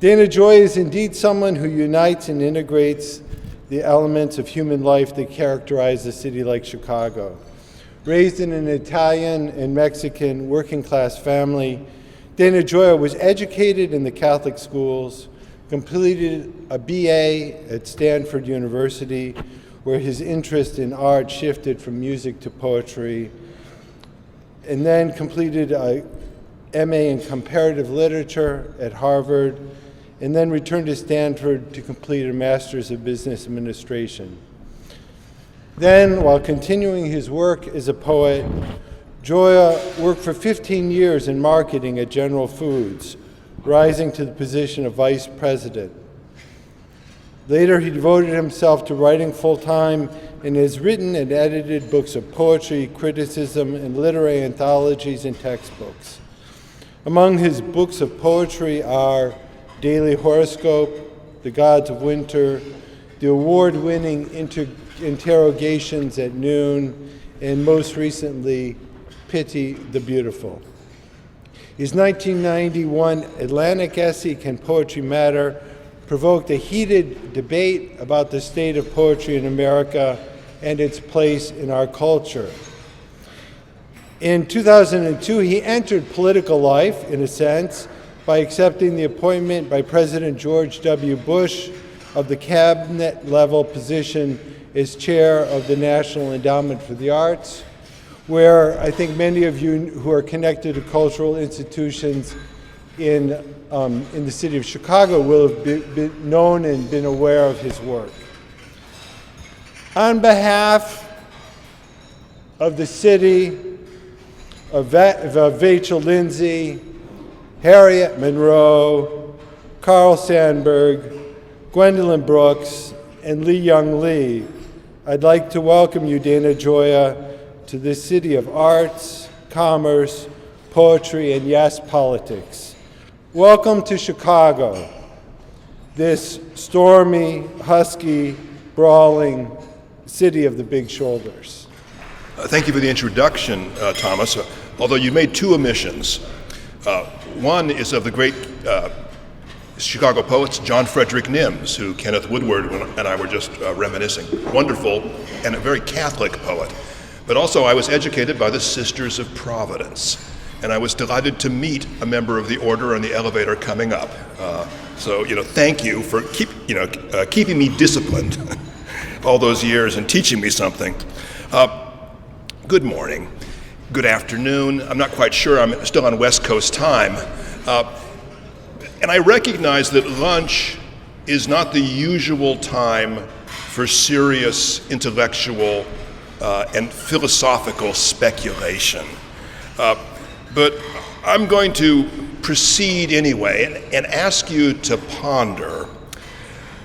Dana Gioia is indeed someone who unites and integrates the elements of human life that characterize a city like Chicago. Raised in an Italian and Mexican working class family, Dana Gioia was educated in the Catholic schools, completed a BA at Stanford University, where his interest in art shifted from music to poetry, and then completed a MA in comparative literature at Harvard, and then returned to Stanford to complete a Master's of Business Administration. Then, while continuing his work as a poet, Gioia worked for 15 years in marketing at General Foods, rising to the position of vice president. Later, he devoted himself to writing full-time and has written and edited books of poetry, criticism, and literary anthologies and textbooks. Among his books of poetry are Daily Horoscope, The Gods of Winter, the award-winning Interrogations at Noon, and most recently, Pity the Beautiful. His 1991 Atlantic essay, Can Poetry Matter?, provoked a heated debate about the state of poetry in America and its place in our culture. In 2002, he entered political life, in a sense, by accepting the appointment by President George W. Bush of the cabinet-level position as chair of the National Endowment for the Arts, where I think many of you who are connected to cultural institutions in the city of Chicago will have been known and been aware of his work. On behalf of the city, of Vachel Lindsay, Harriet Monroe, Carl Sandburg, Gwendolyn Brooks, and Lee Young Lee, I'd like to welcome you, Dana Gioia, to this city of arts, commerce, poetry, and yes, politics. Welcome to Chicago, this stormy, husky, brawling city of the big shoulders. Thank you for the introduction, Thomas, although you made two omissions. One is of the great Chicago poets, John Frederick Nims, who Kenneth Woodward and I were just reminiscing. Wonderful and a very Catholic poet. But also I was educated by the Sisters of Providence, and I was delighted to meet a member of the order on the elevator coming up. So, thank you for keeping me disciplined all those years and teaching me something. Good morning, good afternoon. I'm not quite sure, I'm still on West Coast time. And I recognize that lunch is not the usual time for serious intellectual and philosophical speculation. But I'm going to proceed anyway and ask you to ponder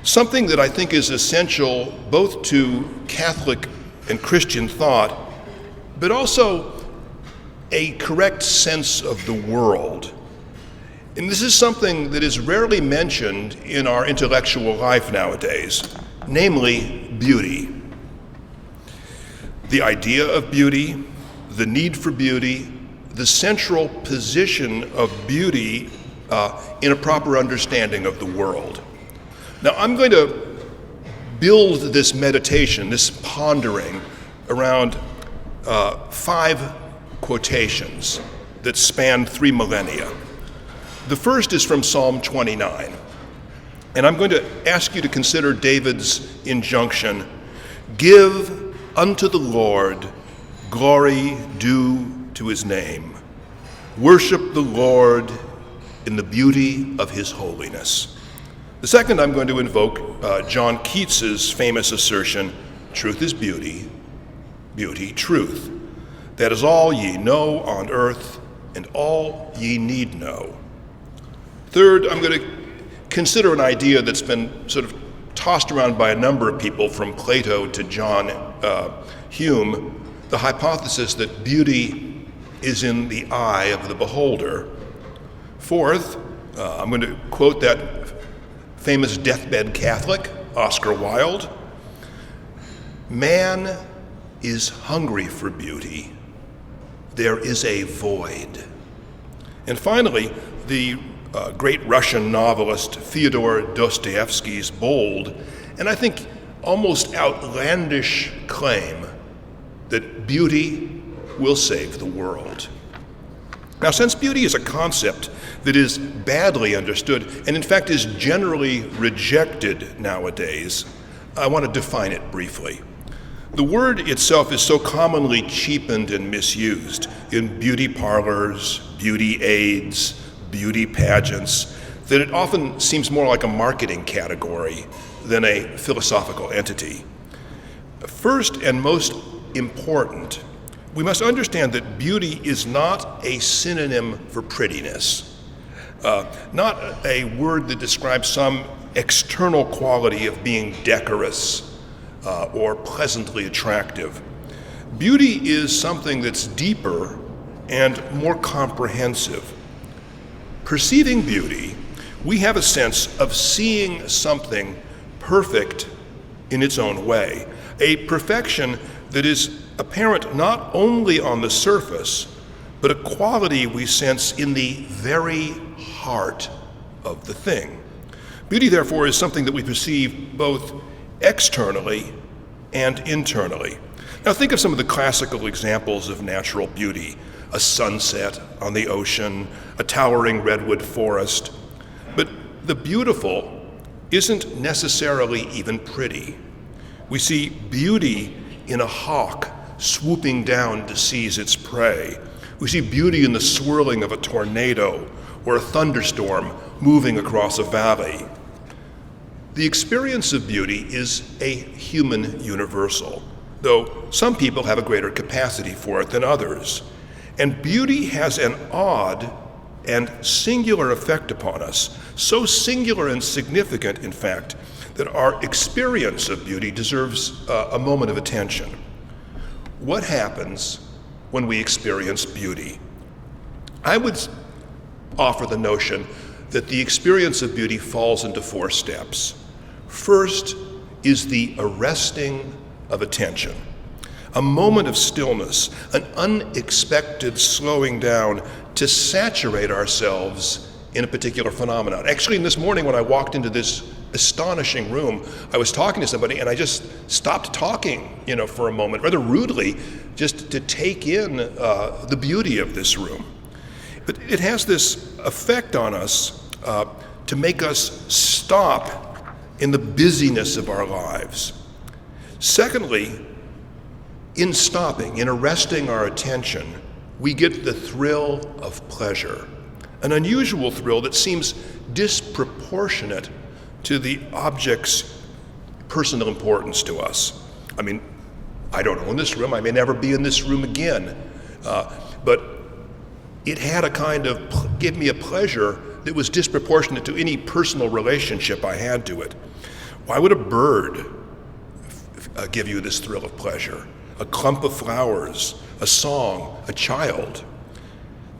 something that I think is essential both to Catholic and Christian thought, but also a correct sense of the world. And this is something that is rarely mentioned in our intellectual life nowadays, namely beauty. The idea of beauty, the need for beauty, the central position of beauty in a proper understanding of the world. Now, I'm going to build this meditation, this pondering, around 5 quotations that span 3 millennia. The first is from Psalm 29, and I'm going to ask you to consider David's injunction, "Give unto the Lord glory due to his name. Worship the Lord in the beauty of his holiness." The second, I'm going to invoke John Keats's famous assertion, "Truth is beauty, beauty truth. That is all ye know on earth, and all ye need know." Third, I'm going to consider an idea that's been sort of tossed around by a number of people, from Plato to John Hume, the hypothesis that beauty is in the eye of the beholder. Fourth, I'm going to quote that famous deathbed Catholic, Oscar Wilde, "Man is hungry for beauty. There is a void." And finally, the great Russian novelist Fyodor Dostoevsky's bold, and I think almost outlandish claim that beauty will save the world. Now, since beauty is a concept that is badly understood and in fact is generally rejected nowadays, I want to define it briefly. The word itself is so commonly cheapened and misused in beauty parlors, beauty aids, beauty pageants, that it often seems more like a marketing category than a philosophical entity. First and most important, we must understand that beauty is not a synonym for prettiness, not a word that describes some external quality of being decorous or pleasantly attractive. Beauty is something that's deeper and more comprehensive. Perceiving beauty, we have a sense of seeing something perfect in its own way, a perfection that is apparent not only on the surface, but a quality we sense in the very heart of the thing. Beauty, therefore, is something that we perceive both externally and internally. Now, think of some of the classical examples of natural beauty: a sunset on the ocean, a towering redwood forest. But the beautiful isn't necessarily even pretty. We see beauty in a hawk swooping down to seize its prey. We see beauty in the swirling of a tornado or a thunderstorm moving across a valley. The experience of beauty is a human universal, though some people have a greater capacity for it than others. And beauty has an odd and singular effect upon us, so singular and significant, in fact, that our experience of beauty deserves a moment of attention. What happens when we experience beauty? I would offer the notion that the experience of beauty falls into 4 steps. First is the arresting of attention, a moment of stillness, an unexpected slowing down to saturate ourselves in a particular phenomenon. Actually, this morning when I walked into this astonishing room, I was talking to somebody and I just stopped talking, for a moment, rather rudely, just to take in the beauty of this room. But it has this effect on us to make us stop in the busyness of our lives. Secondly, in stopping, in arresting our attention, we get the thrill of pleasure, an unusual thrill that seems disproportionate to the object's personal importance to us. I mean, I don't own this room, I may never be in this room again, but it had a kind of, gave me a pleasure that was disproportionate to any personal relationship I had to it. Why would a bird give you this thrill of pleasure? A clump of flowers, a song, a child.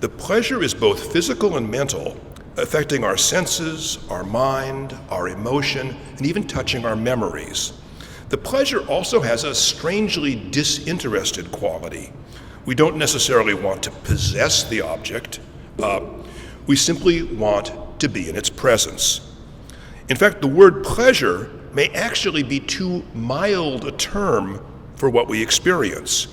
The pleasure is both physical and mental, affecting our senses, our mind, our emotion, and even touching our memories. The pleasure also has a strangely disinterested quality. We don't necessarily want to possess the object. We simply want to be in its presence. In fact, the word pleasure may actually be too mild a term for what we experience.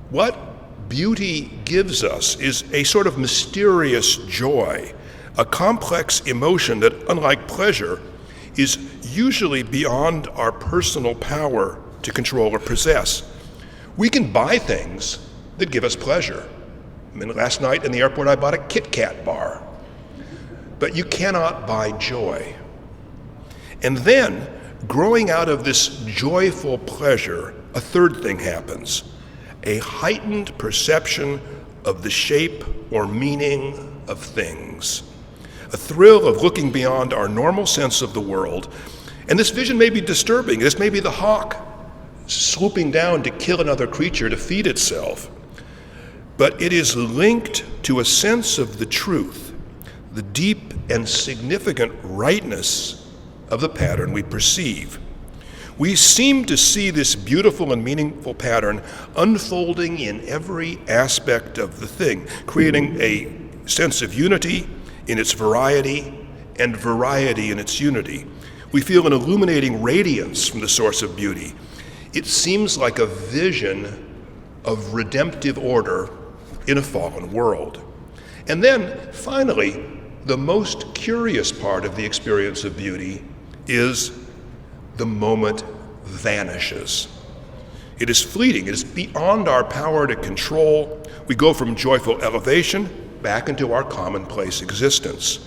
What beauty gives us is a sort of mysterious joy, a complex emotion that, unlike pleasure, is usually beyond our personal power to control or possess. We can buy things that give us pleasure. I mean, last night in the airport I bought a Kit Kat bar. But you cannot buy joy. And then, growing out of this joyful pleasure, a third thing happens: a heightened perception of the shape or meaning of things, a thrill of looking beyond our normal sense of the world. And this vision may be disturbing. This may be the hawk swooping down to kill another creature to feed itself. But it is linked to a sense of the truth, the deep and significant rightness of the pattern we perceive. We seem to see this beautiful and meaningful pattern unfolding in every aspect of the thing, creating a sense of unity in its variety and variety in its unity. We feel an illuminating radiance from the source of beauty. It seems like a vision of redemptive order in a fallen world. And then, finally, the most curious part of the experience of beauty is the moment vanishes. It is fleeting. It is beyond our power to control. We go from joyful elevation back into our commonplace existence.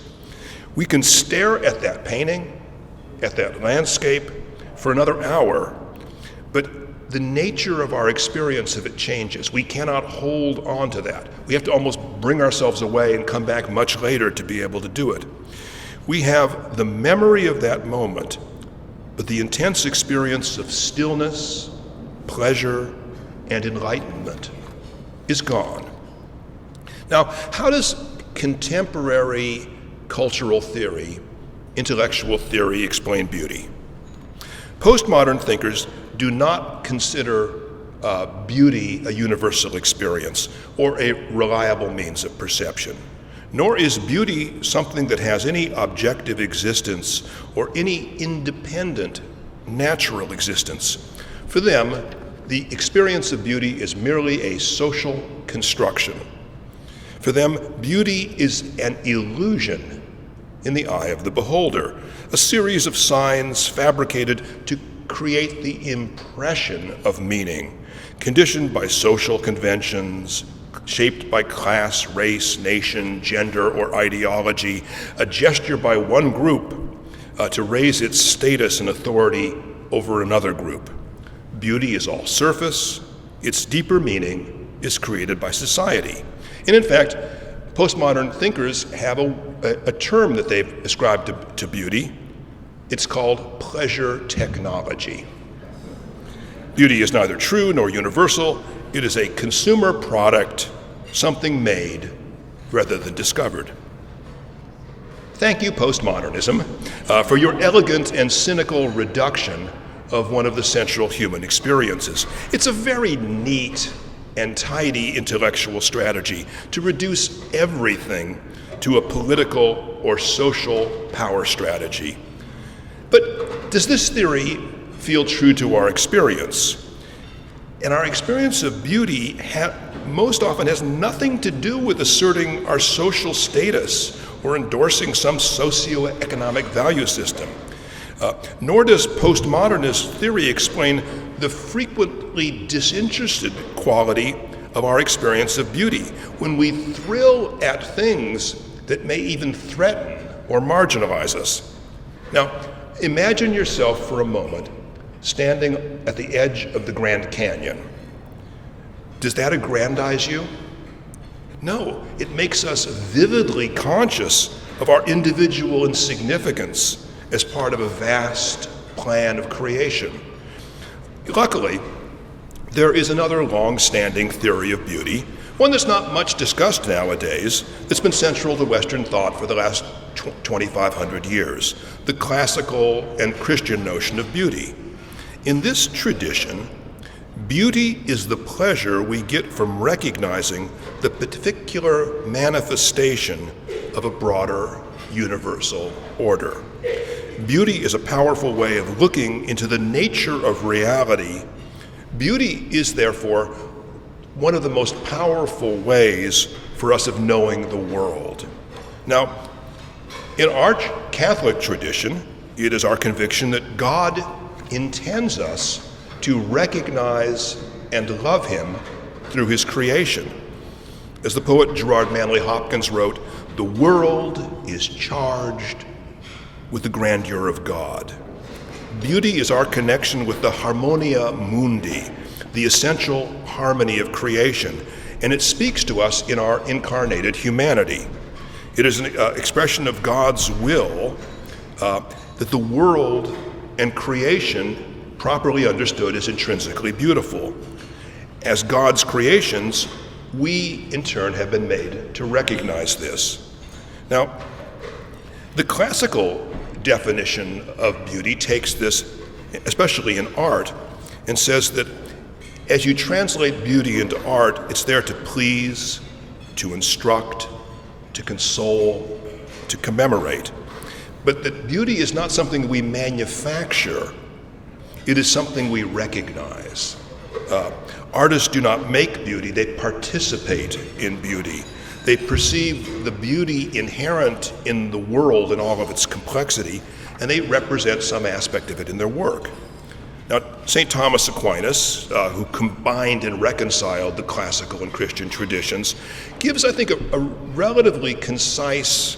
We can stare at that painting, at that landscape, for another hour, but the nature of our experience of it changes. We cannot hold on to that. We have to almost bring ourselves away and come back much later to be able to do it. We have the memory of that moment, but the intense experience of stillness, pleasure, and enlightenment is gone. Now, how does contemporary cultural theory, intellectual theory, explain beauty? Postmodern thinkers do not consider beauty a universal experience or a reliable means of perception, nor is beauty something that has any objective existence or any independent natural existence. For them, the experience of beauty is merely a social construction. For them, beauty is an illusion in the eye of the beholder, a series of signs fabricated to create the impression of meaning, conditioned by social conventions, shaped by class, race, nation, gender, or ideology, a gesture by one group to raise its status and authority over another group. Beauty is all surface. Its deeper meaning is created by society. And in fact, postmodern thinkers have a term that they've ascribed to beauty. It's called pleasure technology. Beauty is neither true nor universal. It is a consumer product, something made rather than discovered. Thank you, postmodernism, for your elegant and cynical reduction of one of the central human experiences. It's a very neat and tidy intellectual strategy to reduce everything to a political or social power strategy. But does this theory feel true to our experience? And our experience of beauty most often has nothing to do with asserting our social status or endorsing some socioeconomic value system. Nor does postmodernist theory explain the frequently disinterested quality of our experience of beauty when we thrill at things that may even threaten or marginalize us. Now, imagine yourself for a moment standing at the edge of the Grand Canyon. Does that aggrandize you? No, it makes us vividly conscious of our individual insignificance as part of a vast plan of creation. Luckily, there is another long-standing theory of beauty, one that's not much discussed nowadays, that's been central to Western thought for the last 2,500 years, the classical and Christian notion of beauty. In this tradition, beauty is the pleasure we get from recognizing the particular manifestation of a broader universal order. Beauty is a powerful way of looking into the nature of reality. Beauty is therefore one of the most powerful ways for us of knowing the world. Now, in our Catholic tradition, it is our conviction that God intends us to recognize and love Him through His creation. As the poet Gerard Manley Hopkins wrote, "The world is charged with the grandeur of God." Beauty is our connection with the harmonia mundi, the essential harmony of creation, and it speaks to us in our incarnated humanity. It is an expression of God's will that the world and creation, properly understood, is intrinsically beautiful. As God's creations, we in turn have been made to recognize this. Now, the classical definition of beauty takes this, especially in art, and says that as you translate beauty into art, it's there to please, to instruct, to console, to commemorate. But that beauty is not something we manufacture, it is something we recognize. Artists do not make beauty, they participate in beauty. They perceive the beauty inherent in the world and all of its complexity, and they represent some aspect of it in their work. Now, St. Thomas Aquinas, who combined and reconciled the classical and Christian traditions, gives, I think, a relatively concise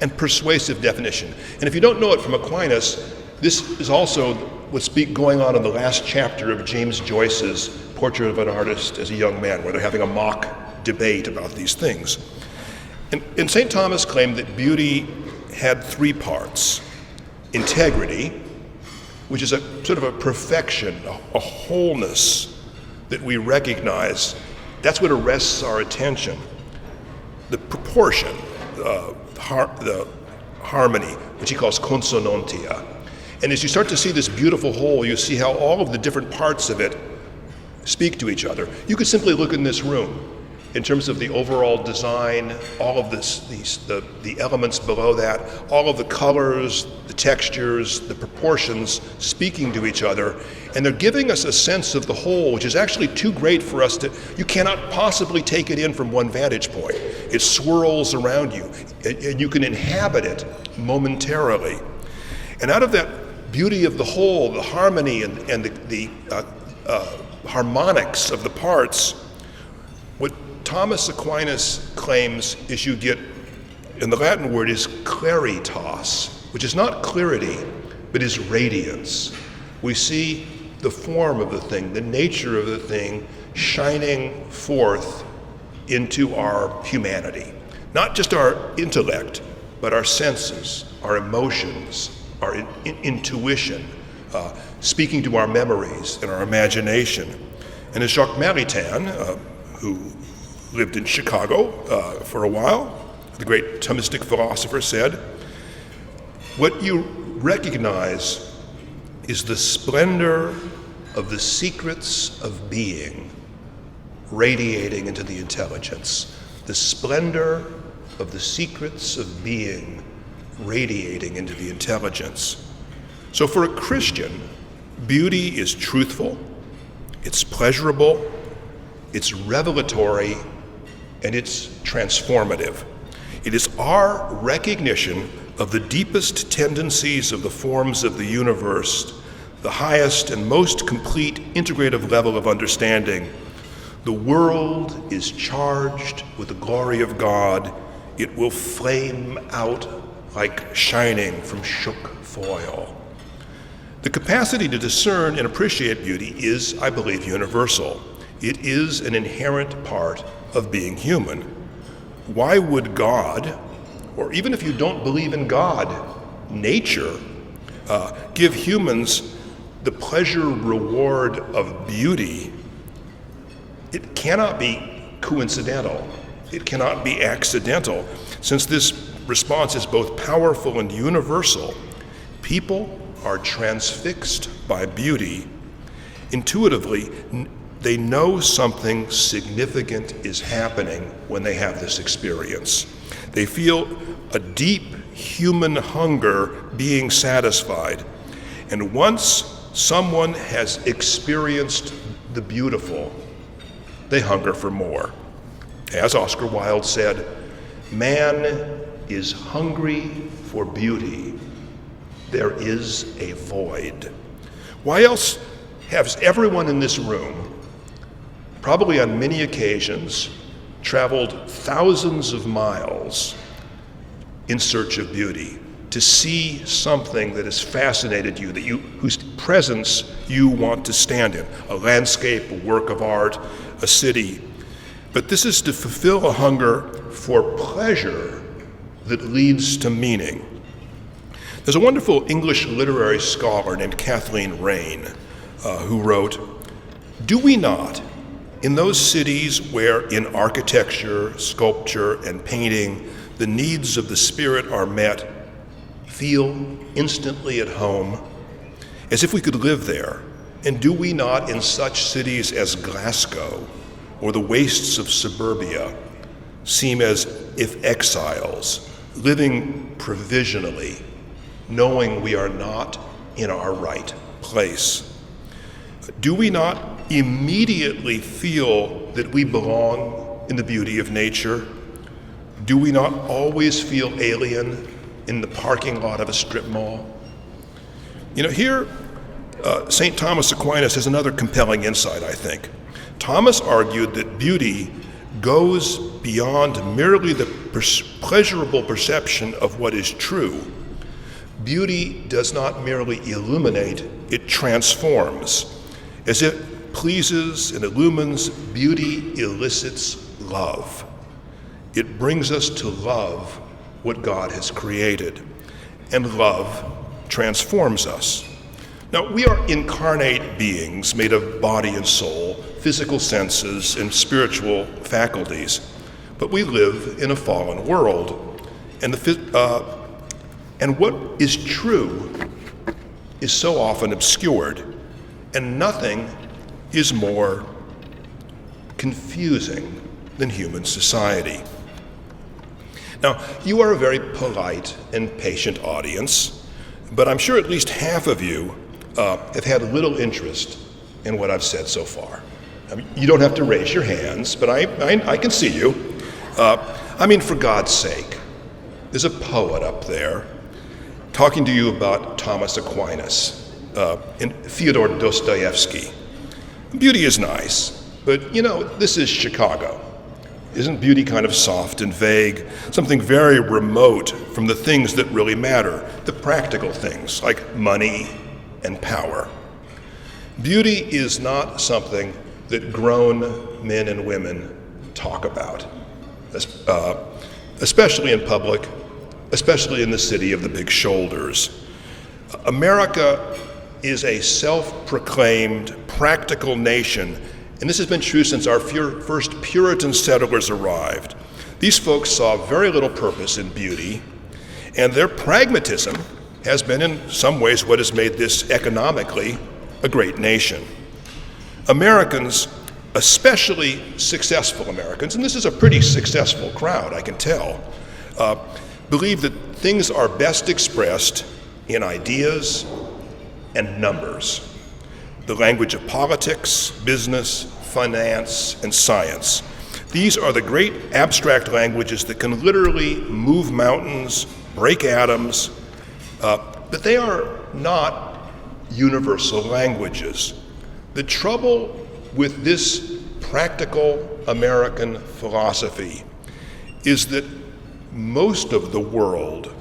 and persuasive definition. And if you don't know it from Aquinas, this is also what's going on in the last chapter of James Joyce's Portrait of an Artist as a Young Man, where they're having a mock debate about these things. And St. Thomas claimed that beauty had three parts: integrity, which is a sort of a perfection, a wholeness that we recognize. That's what arrests our attention. The proportion, the harmony, which he calls consonantia. And as you start to see this beautiful whole, you see how all of the different parts of it speak to each other. You could simply look in this room in terms of the overall design, all of the elements below that, all of the colors, the textures, the proportions speaking to each other, and they're giving us a sense of the whole, which is actually too great for us to, you cannot possibly take it in from one vantage point. It swirls around you, and you can inhabit it momentarily. And out of that beauty of the whole, the harmony and the harmonics of the parts, what Thomas Aquinas claims is you get, and the Latin word is claritas, which is not clarity, but is radiance. We see the form of the thing, the nature of the thing shining forth into our humanity. Not just our intellect, but our senses, our emotions, our intuition, speaking to our memories and our imagination. And as Jacques Maritain, who lived in Chicago for a while, the great Thomistic philosopher, said, what you recognize is the splendor of the secrets of being radiating into the intelligence. The splendor of the secrets of being radiating into the intelligence. So for a Christian, beauty is truthful, it's pleasurable, it's revelatory, and it's transformative. It is our recognition of the deepest tendencies of the forms of the universe, the highest and most complete integrative level of understanding. The world is charged with the glory of God. It will flame out like shining from shook foil. The capacity to discern and appreciate beauty is, I believe, universal. It is an inherent part of being human. Why would God, or even if you don't believe in God, nature, give humans the pleasure reward of beauty? It cannot be coincidental. It cannot be accidental. Since this response is both powerful and universal, people are transfixed by beauty. Intuitively, they know something significant is happening when they have this experience. They feel a deep human hunger being satisfied. And once someone has experienced the beautiful, they hunger for more. As Oscar Wilde said, man is hungry for beauty. There is a void. Why else has everyone in this room, probably on many occasions, traveled thousands of miles in search of beauty, to see something that has fascinated you, whose presence you want to stand in, a landscape, a work of art, a city. But this is to fulfill a hunger for pleasure that leads to meaning. There's a wonderful English literary scholar named Kathleen Raine who wrote, "Do we not, in those cities where in architecture, sculpture, and painting the needs of the spirit are met, feel instantly at home, as if we could live there? And do we not in such cities as Glasgow or the wastes of suburbia seem as if exiles living provisionally, knowing we are not in our right place? Do we not immediately feel that we belong in the beauty of nature? Do we not always feel alien in the parking lot of a strip mall? Here, St. Thomas Aquinas has another compelling insight, I think. Thomas argued that beauty goes beyond merely the pleasurable perception of what is true. Beauty does not merely illuminate, it transforms. As it pleases and illumines, beauty elicits love. It brings us to love what God has created, and love transforms us. Now, we are incarnate beings made of body and soul, physical senses, and spiritual faculties, but we live in a fallen world, and what is true is so often obscured, and nothing is more confusing than human society. Now, you are a very polite and patient audience, but I'm sure at least half of you have had little interest in what I've said so far. I mean, you don't have to raise your hands, but I can see you. For God's sake, there's a poet up there talking to you about Thomas Aquinas and Fyodor Dostoevsky. Beauty is nice, but this is Chicago. Isn't beauty kind of soft and vague, something very remote from the things that really matter, the practical things like money and power? Beauty is not something that grown men and women talk about, especially in public, especially in the city of the big shoulders. America is a self-proclaimed practical nation, and this has been true since our first Puritan settlers arrived. These folks saw very little purpose in beauty, and their pragmatism has been in some ways what has made this economically a great nation. Americans, especially successful Americans, and this is a pretty successful crowd, I can tell, believe that things are best expressed in ideas and numbers, the language of politics, business, finance, and science. These are the great abstract languages that can literally move mountains, break atoms, but they are not universal languages. The trouble with this practical American philosophy is that most of the world,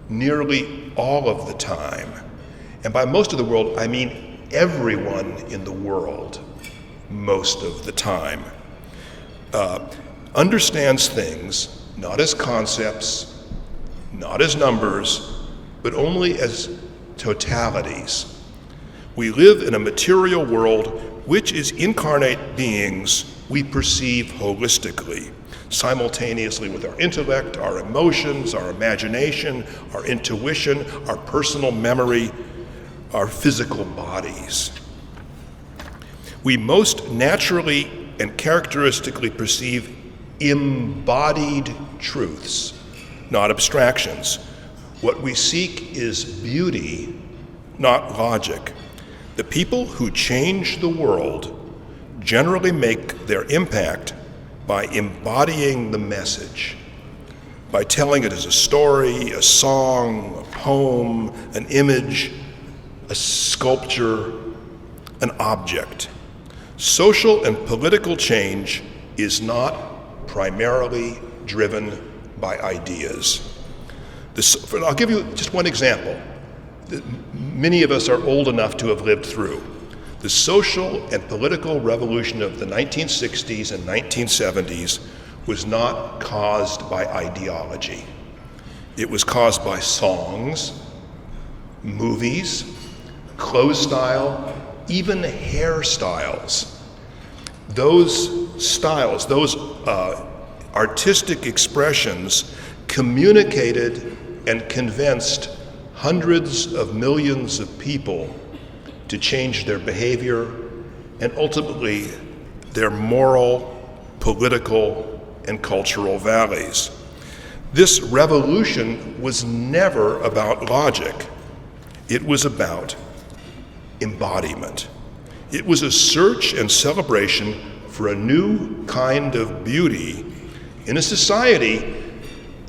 nearly all of the time, and by most of the world, I mean everyone in the world, most of the time, understands things not as concepts, not as numbers, but only as totalities. We live in a material world which is incarnate beings we perceive holistically, simultaneously with our intellect, our emotions, our imagination, our intuition, our personal memory, our physical bodies. We most naturally and characteristically perceive embodied truths, not abstractions. What we seek is beauty, not logic. The people who change the world generally make their impact by embodying the message, by telling it as a story, a song, a poem, an image, a sculpture, an object. Social and political change is not primarily driven by ideas. I'll give you just one example that many of us are old enough to have lived through. The social and political revolution of the 1960s and 1970s was not caused by ideology. It was caused by songs, movies, clothes style, even hairstyles. Those styles, those artistic expressions communicated and convinced hundreds of millions of people to change their behavior and ultimately their moral, political, and cultural values. This revolution was never about logic. It was about embodiment. It was a search and celebration for a new kind of beauty in a society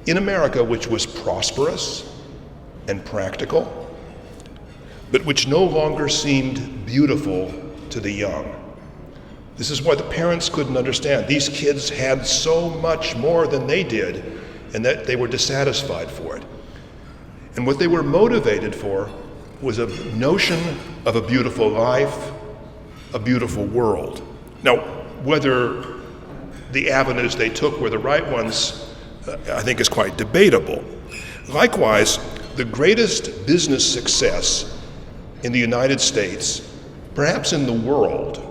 in America which was prosperous and practical, but which no longer seemed beautiful to the young. This is why the parents couldn't understand. These kids had so much more than they did, and that they were dissatisfied for it. And what they were motivated for was a notion of a beautiful life, a beautiful world. Now, whether the avenues they took were the right ones, I think is quite debatable. Likewise, the greatest business success in the United States, perhaps in the world,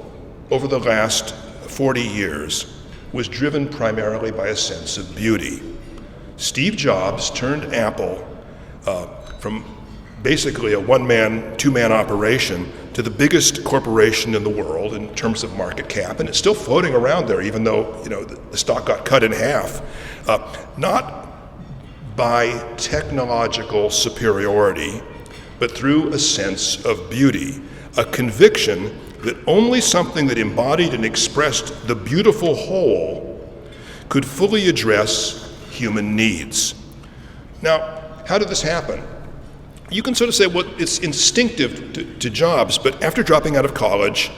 over the last 40 years, was driven primarily by a sense of beauty. Steve Jobs turned Apple from basically a one-man, two-man operation to the biggest corporation in the world in terms of market cap, and it's still floating around there, even though the stock got cut in half. Not by technological superiority, but through a sense of beauty, a conviction that only something that embodied and expressed the beautiful whole could fully address human needs. Now, how did this happen? You can sort of say, well, it's instinctive to Jobs, but after dropping out of college,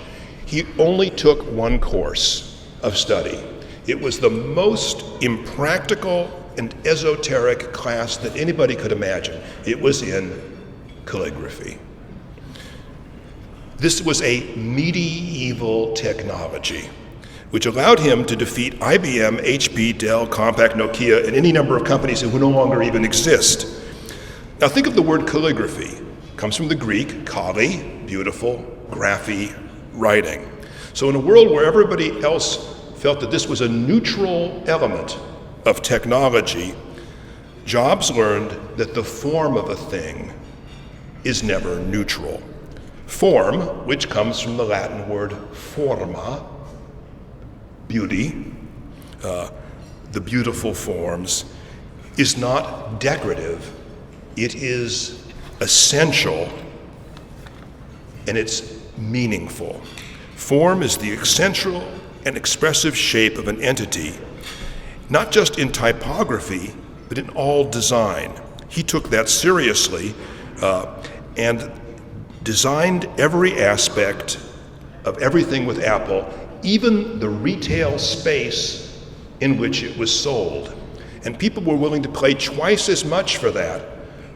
he only took one course of study. It was the most impractical and esoteric class that anybody could imagine. It was in calligraphy. This was a medieval technology which allowed him to defeat IBM, HP, Dell, Compaq, Nokia, and any number of companies who no longer even exist. Now think of the word calligraphy. It comes from the Greek, kali, beautiful, graphy, writing. So in a world where everybody else felt that this was a neutral element of technology, Jobs learned that the form of a thing is never neutral. Form, which comes from the Latin word forma, beauty, the beautiful forms, is not decorative. It is essential, and it's meaningful. Form is the essential and expressive shape of an entity, not just in typography, but in all design. He took that seriously and designed every aspect of everything with Apple, even the retail space in which it was sold. And people were willing to pay twice as much for that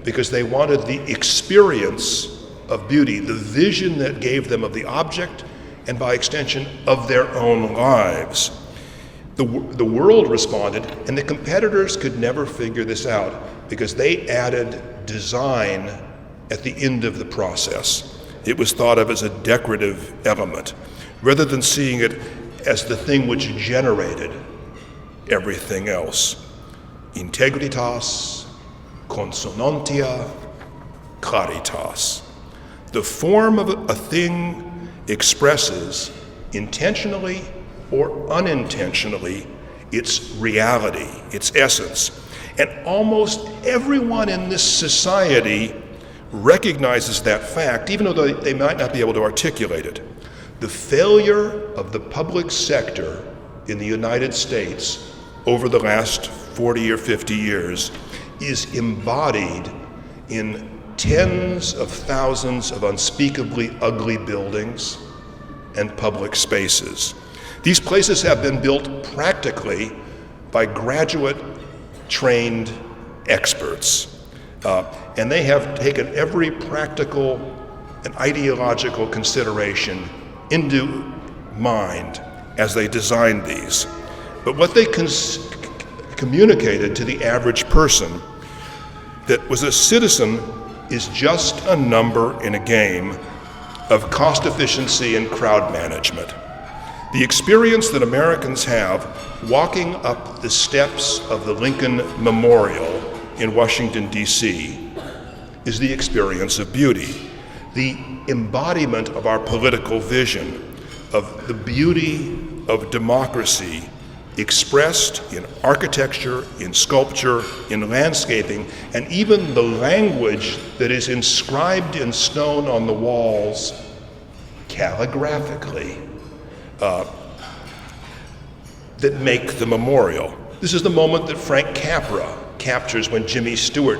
because they wanted the experience of beauty, the vision that gave them of the object, and by extension, of their own lives. The world responded, and the competitors could never figure this out because they added design at the end of the process. It was thought of as a decorative element, rather than seeing it as the thing which generated everything else. Integritas, consonantia, claritas. The form of a thing expresses, intentionally or unintentionally, its reality, its essence. And almost everyone in this society recognizes that fact, even though they might not be able to articulate it. The failure of the public sector in the United States over the last 40 or 50 years is embodied in tens of thousands of unspeakably ugly buildings and public spaces. These places have been built practically by graduate-trained experts. And they have taken every practical and ideological consideration into mind as they designed these. But what they communicated to the average person that was a citizen is just a number in a game of cost efficiency and crowd management. The experience that Americans have walking up the steps of the Lincoln Memorial in Washington, D.C., is the experience of beauty, the embodiment of our political vision, of the beauty of democracy expressed in architecture, in sculpture, in landscaping, and even the language that is inscribed in stone on the walls calligraphically that make the memorial. This is the moment that Frank Capra captures when Jimmy Stewart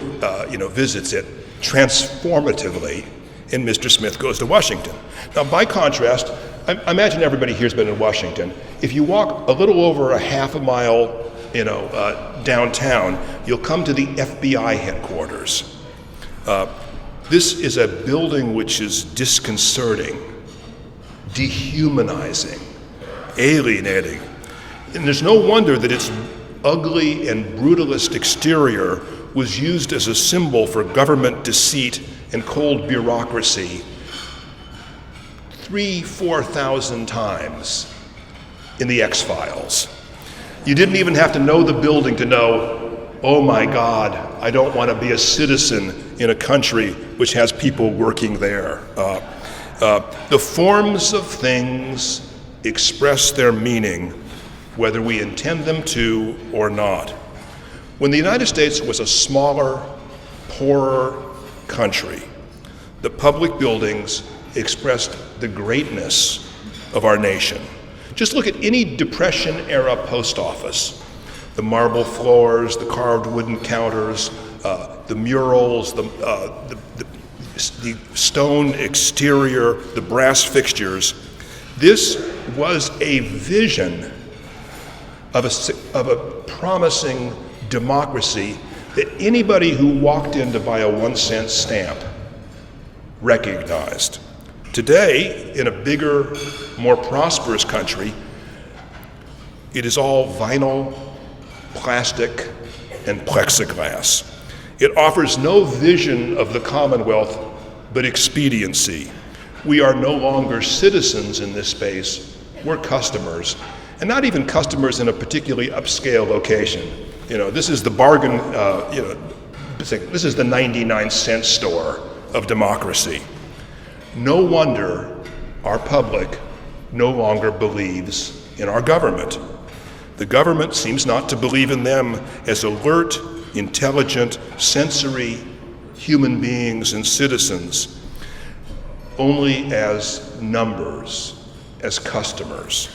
visits it transformatively in Mr. Smith Goes to Washington. Now, by contrast, I imagine everybody here's been in Washington. If you walk a little over a half a mile, downtown, you'll come to the FBI headquarters. This is a building which is disconcerting, dehumanizing, alienating. And there's no wonder that its ugly and brutalist exterior was used as a symbol for government deceit and cold bureaucracy 3,000-4,000 times in the X-Files. You didn't even have to know the building to know, oh my God, I don't want to be a citizen in a country which has people working there. The forms of things express their meaning, whether we intend them to or not. When the United States was a smaller, poorer country, the public buildings expressed the greatness of our nation. Just look at any Depression-era post office. The marble floors, the carved wooden counters, the murals, the stone exterior, the brass fixtures. This was a vision of a promising democracy that anybody who walked in to buy a 1-cent stamp recognized. Today, in a bigger, more prosperous country, it is all vinyl, plastic, and plexiglass. It offers no vision of the Commonwealth, but expediency. We are no longer citizens in this space, we're customers. And not even customers in a particularly upscale location. This is the bargain, this is the 99-cent store of democracy. No wonder our public no longer believes in our government. The government seems not to believe in them as alert, intelligent, sensory human beings and citizens, only as numbers, as customers.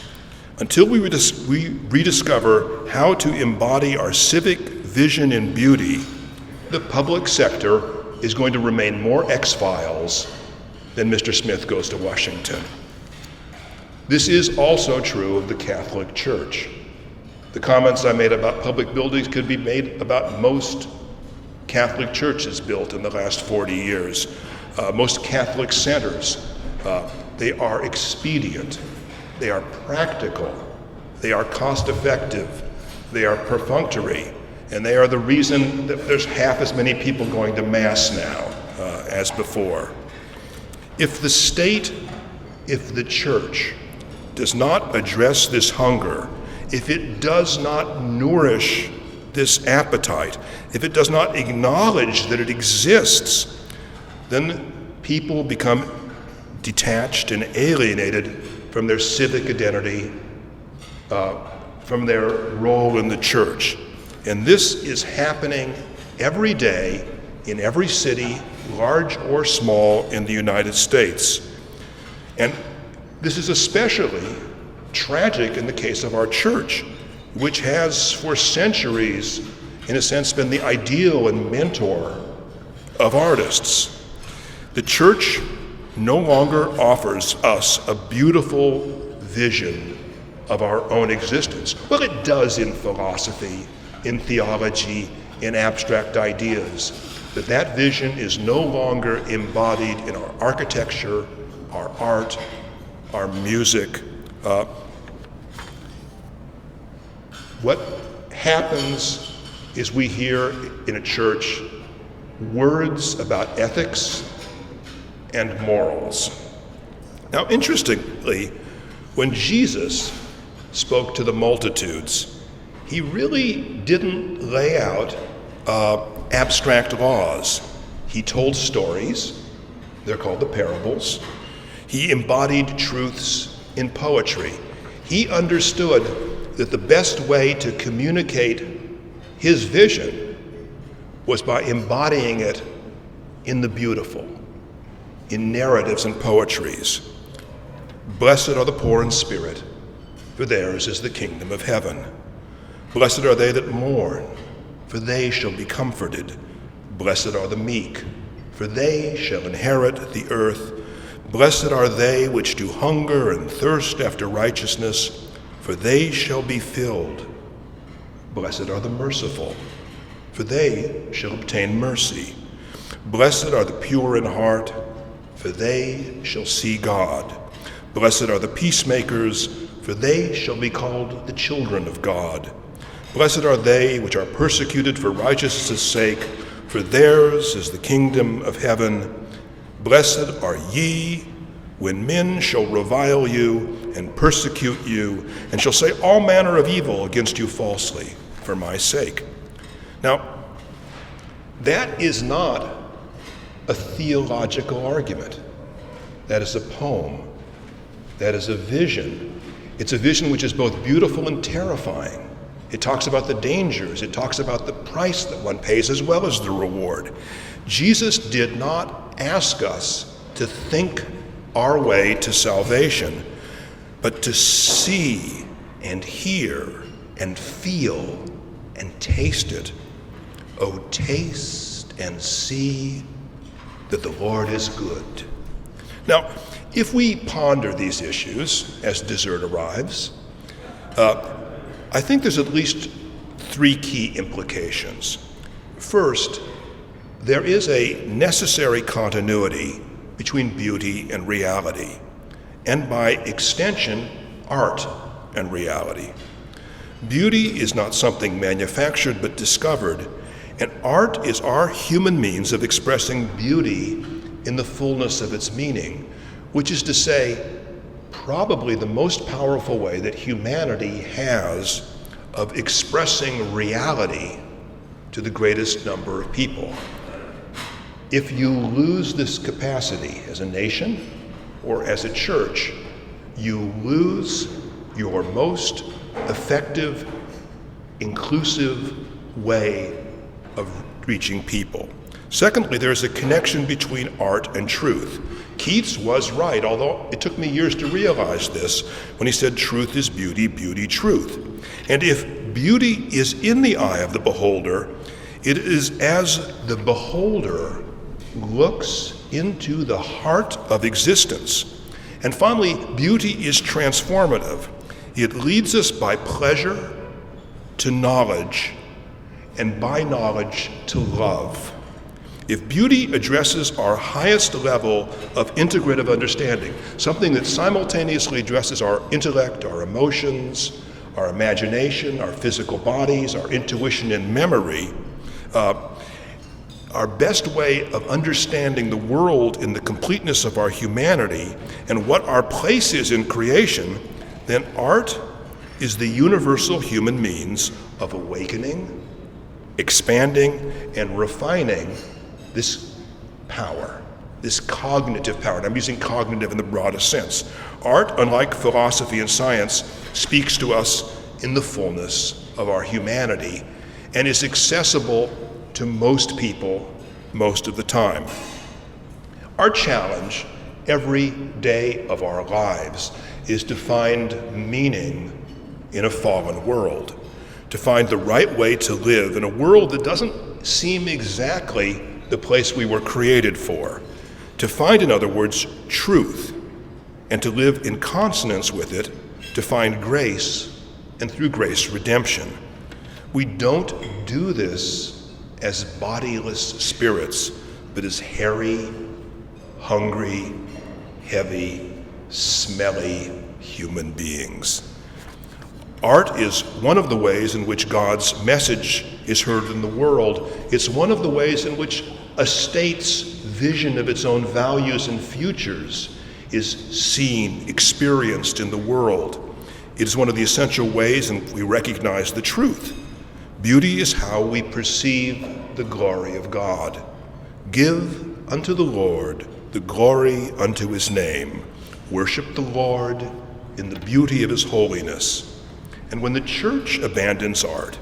Until we rediscover how to embody our civic vision and beauty, the public sector is going to remain more X-Files than Mr. Smith Goes to Washington. This is also true of the Catholic Church. The comments I made about public buildings could be made about most Catholic churches built in the last 40 years. Most Catholic centers, they are expedient, they are practical, they are cost-effective, they are perfunctory, and they are the reason that there's half as many people going to Mass now as before. If the state, if the church does not address this hunger, if it does not nourish this appetite, if it does not acknowledge that it exists, then people become detached and alienated from their civic identity, from their role in the church. And this is happening every day in every city, large or small, in the United States. And this is especially tragic in the case of our church, which has for centuries, in a sense, been the ideal and mentor of artists. The church no longer offers us a beautiful vision of our own existence. Well, it does in philosophy, in theology, in abstract ideas, but that vision is no longer embodied in our architecture, our art, our music. What happens is we hear in a church words about ethics and morals. Now, interestingly, when Jesus spoke to the multitudes, he really didn't lay out abstract laws. He told stories, they're called the parables. He embodied truths in poetry. He understood that the best way to communicate his vision was by embodying it in the beautiful, in narratives and poetries. Blessed are the poor in spirit, for theirs is the kingdom of heaven. Blessed are they that mourn, for they shall be comforted. Blessed are the meek, for they shall inherit the earth. Blessed are they which do hunger and thirst after righteousness, for they shall be filled. Blessed are the merciful, for they shall obtain mercy. Blessed are the pure in heart, for they shall see God. Blessed are the peacemakers, for they shall be called the children of God. Blessed are they which are persecuted for righteousness' sake, for theirs is the kingdom of heaven. Blessed are ye when men shall revile you and persecute you, and shall say all manner of evil against you falsely for my sake. Now, that is not a theological argument. That is a poem. That is a vision. It's a vision which is both beautiful and terrifying. It talks about the dangers. It talks about the price that one pays as well as the reward. Jesus did not ask us to think our way to salvation, but to see and hear and feel and taste it. Oh, taste and see that the Lord is good. Now, if we ponder these issues as dessert arrives, I think there's at least three key implications. First, there is a necessary continuity between beauty and reality, and by extension, art and reality. Beauty is not something manufactured but discovered, and art is our human means of expressing beauty in the fullness of its meaning, which is to say, probably the most powerful way that humanity has of expressing reality to the greatest number of people. If you lose this capacity as a nation or as a church, you lose your most effective, inclusive way of reaching people. Secondly, there's a connection between art and truth. Keats was right, although it took me years to realize this when he said truth is beauty, beauty truth. And if beauty is in the eye of the beholder, it is as the beholder looks into the heart of existence. And finally, beauty is transformative. It leads us by pleasure to knowledge, and by knowledge to love. If beauty addresses our highest level of integrative understanding, something that simultaneously addresses our intellect, our emotions, our imagination, our physical bodies, our intuition and memory, our best way of understanding the world in the completeness of our humanity and what our place is in creation, then art is the universal human means of awakening, expanding, and refining this power, this cognitive power. And I'm using cognitive in the broadest sense. Art, unlike philosophy and science, speaks to us in the fullness of our humanity and is accessible to most people most of the time. Our challenge every day of our lives is to find meaning in a fallen world, to find the right way to live in a world that doesn't seem exactly the place we were created for, to find, in other words, truth, and to live in consonance with it, to find grace, and through grace, redemption. We don't do this as bodiless spirits, but as hairy, hungry, heavy, smelly human beings. Art is one of the ways in which God's message is heard in the world. It's one of the ways in which a state's vision of its own values and futures is seen, experienced in the world. It is one of the essential ways in which we recognize the truth. Beauty is how we perceive the glory of God. Give unto the Lord the glory unto his name. Worship the Lord in the beauty of his holiness, And when the church abandons art,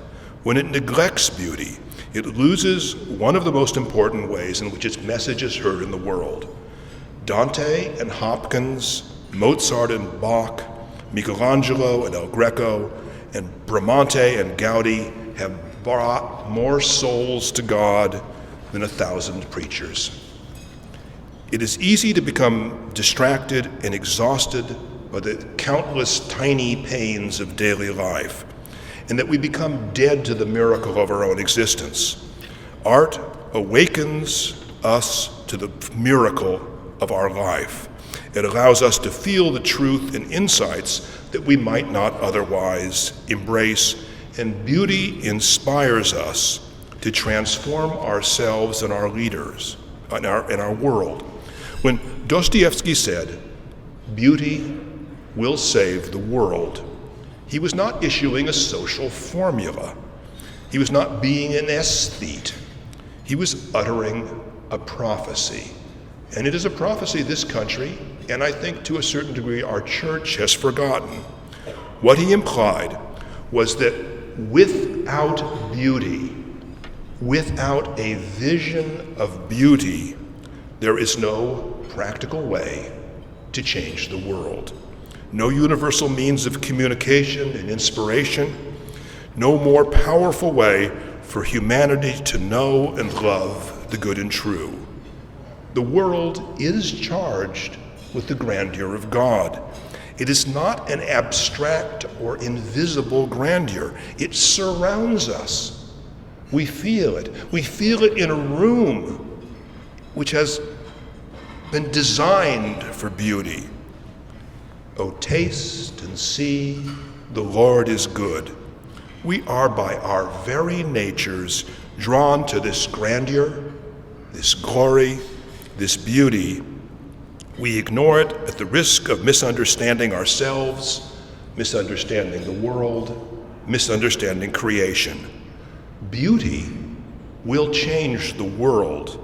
when it neglects beauty, it loses one of the most important ways in which its message is heard in the world. Dante and Hopkins, Mozart and Bach, Michelangelo and El Greco, and Bramante and Gaudi have brought more souls to God than 1,000 preachers. It is easy to become distracted and exhausted by the countless tiny pains of daily life, and that we become dead to the miracle of our own existence. Art awakens us to the miracle of our life. It allows us to feel the truth and insights that we might not otherwise embrace, and beauty inspires us to transform ourselves and our leaders in our world. When Dostoevsky said, "Beauty will save the world," he was not issuing a social formula. He was not being an aesthete. He was uttering a prophecy. And it is a prophecy this country, and I think to a certain degree our church, has forgotten. What he implied was that without beauty, without a vision of beauty, there is no practical way to change the world. No universal means of communication and inspiration, no more powerful way for humanity to know and love the good and true. The world is charged with the grandeur of God. It is not an abstract or invisible grandeur. It surrounds us. We feel it. We feel it in a room which has been designed for beauty. "Oh, taste and see, the Lord is good." We are by our very natures drawn to this grandeur, this glory, this beauty. We ignore it at the risk of misunderstanding ourselves, misunderstanding the world, misunderstanding creation. Beauty will change the world.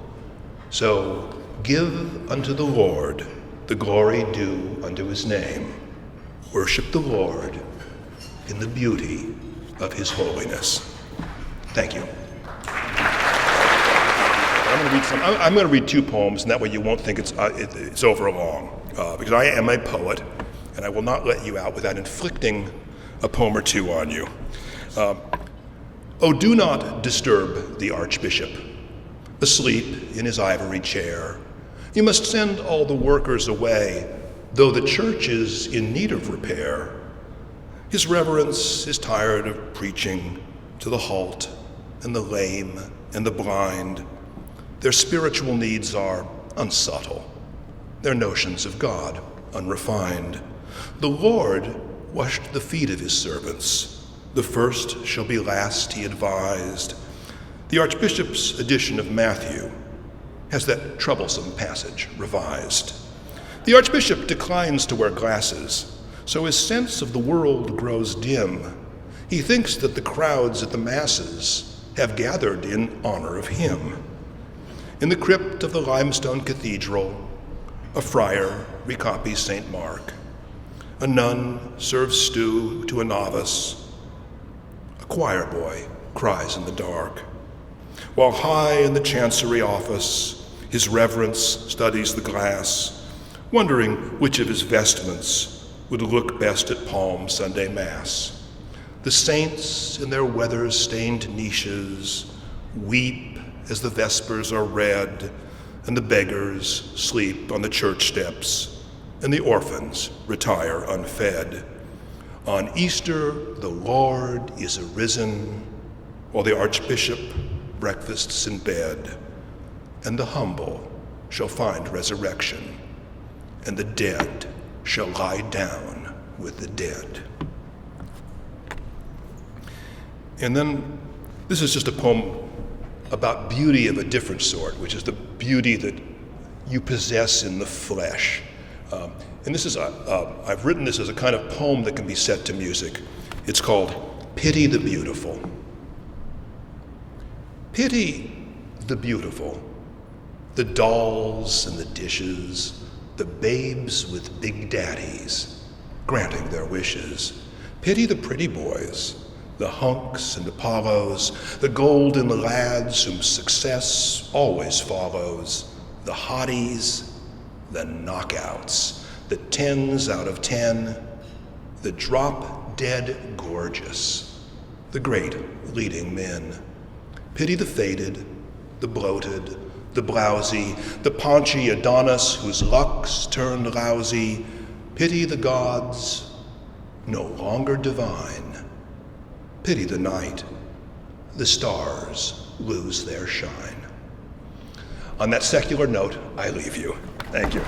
So give unto the Lord the glory due unto his name. Worship the Lord in the beauty of his holiness. Thank you. I'm going to read two poems, and that way you won't think it's over long, because I am a poet, and I will not let you out without inflicting a poem or two on you. Oh, do not disturb the Archbishop, asleep in his ivory chair. You must send all the workers away, though the church is in need of repair. His Reverence is tired of preaching to the halt and the lame and the blind. Their spiritual needs are unsubtle, their notions of God unrefined. The Lord washed the feet of his servants. The first shall be last, he advised. The Archbishop's edition of Matthew has that troublesome passage revised. The Archbishop declines to wear glasses, so his sense of the world grows dim. He thinks that the crowds at the masses have gathered in honor of him. In the crypt of the limestone cathedral, a friar recopies St. Mark. A nun serves stew to a novice. A choir boy cries in the dark. While high in the chancery office, his Reverence studies the glass, wondering which of his vestments would look best at Palm Sunday Mass. The saints in their weather-stained niches weep as the Vespers are read, and the beggars sleep on the church steps, and the orphans retire unfed. On Easter, the Lord is arisen, while the Archbishop breakfasts in bed, and the humble shall find resurrection, and the dead shall lie down with the dead. And then this is just a poem about beauty of a different sort, which is the beauty that you possess in the flesh. And this is, I've written this as a kind of poem that can be set to music. It's called Pity the Beautiful. Pity the beautiful, the dolls and the dishes, the babes with big daddies, granting their wishes. Pity the pretty boys, the hunks and Apollos, the golden lads whom success always follows, the hotties, the knockouts, the 10s out of 10, the drop-dead gorgeous, the great leading men. Pity the faded, the bloated, the blousy, the paunchy Adonis whose luck's turned lousy. Pity the gods, no longer divine. Pity the night, the stars lose their shine. On that secular note, I leave you. Thank you.